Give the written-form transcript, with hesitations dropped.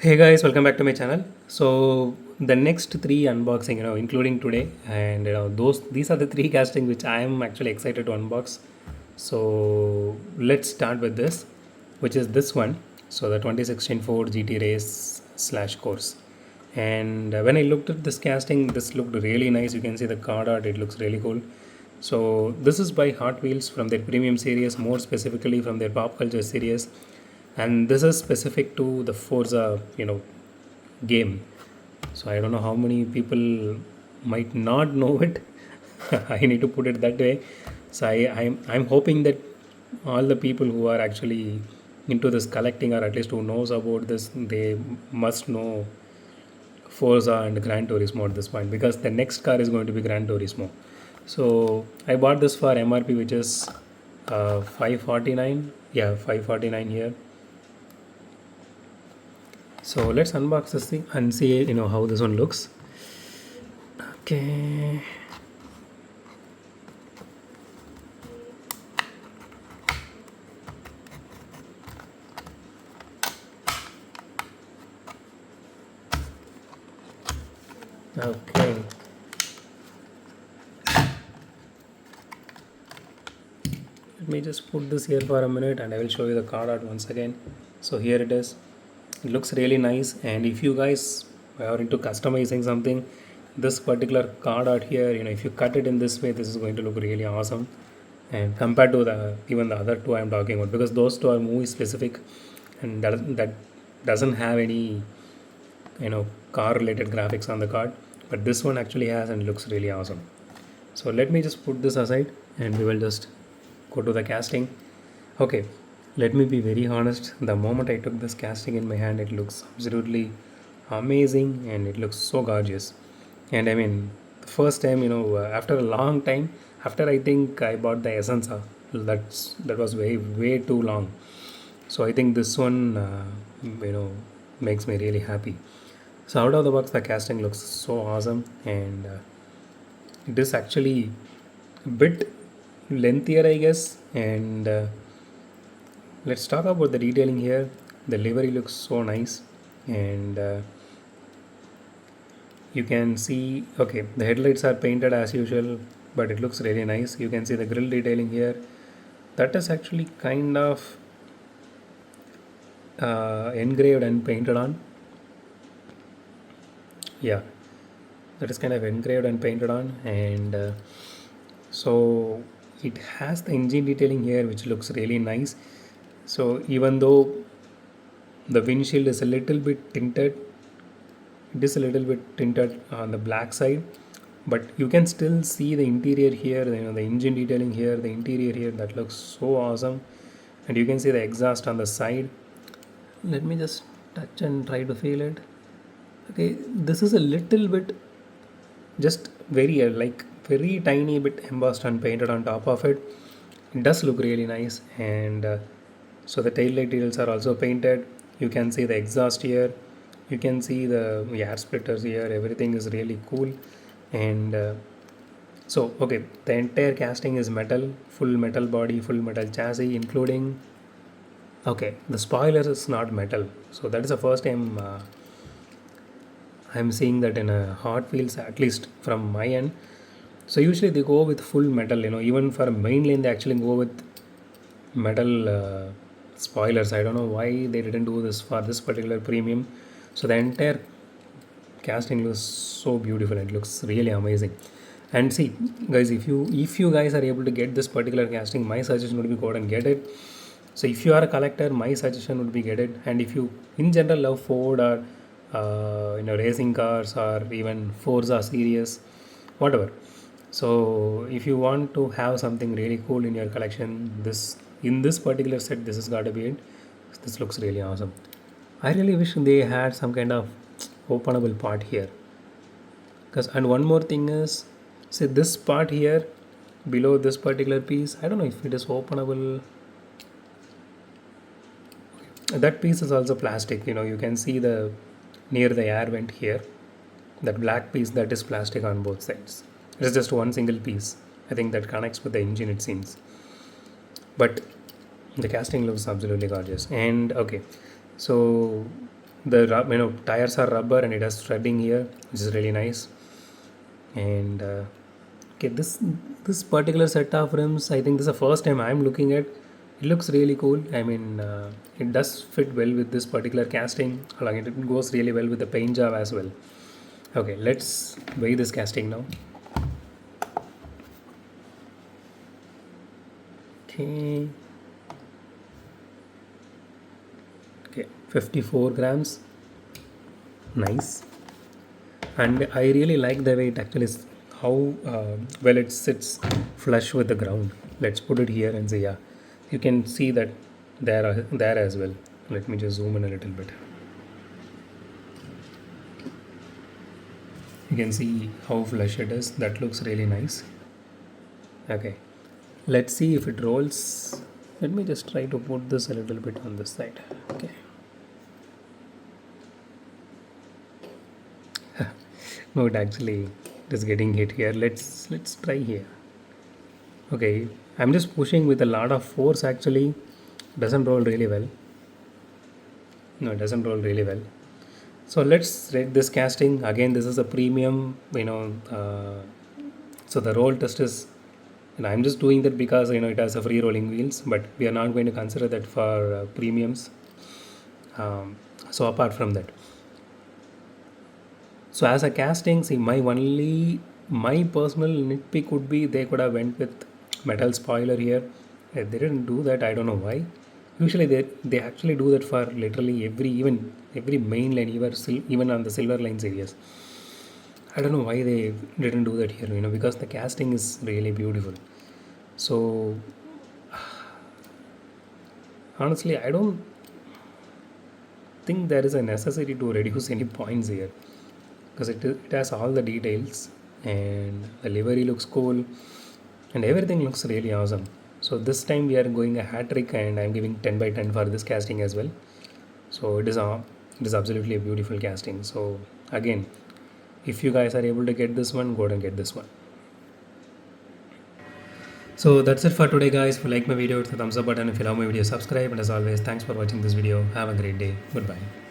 Hey guys, welcome back to my channel. So the next three unboxing, including today, and these are the three casting which I am actually excited to unbox. So let's start with this, which is this one. So the 2016 Ford GT Race slash course. And when I looked at this casting, this looked really nice. You can see the card art; it looks really cool. So this is by Hotwheels from their premium series, more specifically from their pop culture series, and this is specific to the Forza, game. So I don't know how many people might not know it. I need to put it that way. So I'm hoping that all the people who are actually into this collecting, or at least who knows about this, they must know Forza and Gran Turismo at this point, because the next car is going to be Gran Turismo. So I bought this for MRP, which is 549. Yeah, 549 here. So let's unbox this thing and see how this one looks. Okay. Okay. Let me just put this here for a minute and I will show you the card art once again. So here it is. It looks really nice, and if you guys are into customizing something, this particular card art here, if you cut it in this way, this is going to look really awesome. And compared to the even the other two I'm talking about, because those two are movie specific, and that doesn't have any car related graphics on the card, but this one actually has and looks really awesome. So let me just put this aside and we will just go to the casting. Okay, let me be very honest. The moment I took this casting in my hand, it looks absolutely amazing and it looks so gorgeous. And I mean, the first time, after a long time, after I think I bought the Essenza, that was way too long. So I think this one, makes me really happy. So out of the box, the casting looks so awesome, and it is actually a bit lengthier, I guess. And let's talk about the detailing here. The livery looks so nice, and you can see, okay, the headlights are painted as usual, but it looks really nice. You can see the grill detailing here. That is actually kind of engraved and painted on. Yeah, that is kind of engraved and painted on, and so it has the engine detailing here, which looks really nice. So even though the windshield is a little bit tinted, it is a little bit tinted on the black side, but you can still see the interior here, the engine detailing here, the interior here, that looks so awesome. And you can see the exhaust on the side. Let me just touch and try to feel it. Okay, this is a little bit, just very like very tiny bit embossed and painted on top of it. It does look really nice, and so the tail light details are also painted. You can see the exhaust here, you can see the air splitters here. Everything is really cool. And so okay, the entire casting is metal, full metal body, full metal chassis, including, okay, the spoiler is not metal. So that is the first time I'm seeing that in a Hot Wheels, at least from my end. So usually they go with full metal, even for main lane they actually go with metal spoilers. I don't know why they didn't do this for this particular premium. So the entire casting looks so beautiful. It looks really amazing. And see, guys, if you guys are able to get this particular casting, my suggestion would be go out and get it. So if you are a collector, my suggestion would be get it. And if you in general love Ford or racing cars or even Forza series, whatever. So if you want to have something really cool in your collection, this in this particular set, this has got to be it. This looks really awesome. I really wish they had some kind of openable part here. Because, and one more thing is, say this part here below this particular piece, I don't know if it is openable. That piece is also plastic. You can see the near the air vent here, that black piece, that is plastic on both sides. It is just one single piece. I think that connects with the engine, it seems. But the casting looks absolutely gorgeous. And okay, so The tires are rubber and it has threading here, which is really nice. And okay, this particular set of rims, I think this is the first time I'm looking at. It looks really cool. I mean, it does fit well with this particular casting. Like it goes really well with the paint job as well. Okay, let's weigh this casting now. Okay, okay, 54 grams. Nice. And I really like the way it actually is, how well it sits flush with the ground. Let's put it here and say, yeah, you can see that there as well. Let me just zoom in a little bit. You can see how flush it is. That looks really nice. Okay, let's see if it rolls. Let me just try to put this a little bit on this side. Okay. No, it actually is getting hit here. Let's try here. Okay, I'm just pushing with a lot of force actually. Doesn't roll really well. No, it doesn't roll really well. So let's rate this casting. Again, this is a premium, so the roll test is, I'm just doing that because it has a free rolling wheels, but we are not going to consider that for premiums. So apart from that, so as a casting, see, my personal nitpick would be they could have went with metal spoiler here. They didn't do that. I don't know why. Usually they actually do that for literally every main line, even on the silver lines areas. I don't know why they didn't do that here. Because the casting is really beautiful. So honestly, I don't think there is a necessity to reduce any points here, because it has all the details and the livery looks cool and everything looks really awesome. So this time we are going a hat trick and I'm giving 10 by 10 for this casting as well. So it is absolutely a beautiful casting. So again, if you guys are able to get this one, go ahead and get this one. So that's it for today, guys. If you like my video, hit the thumbs up button. If you love my video, subscribe. And as always, thanks for watching this video. Have a great day. Goodbye.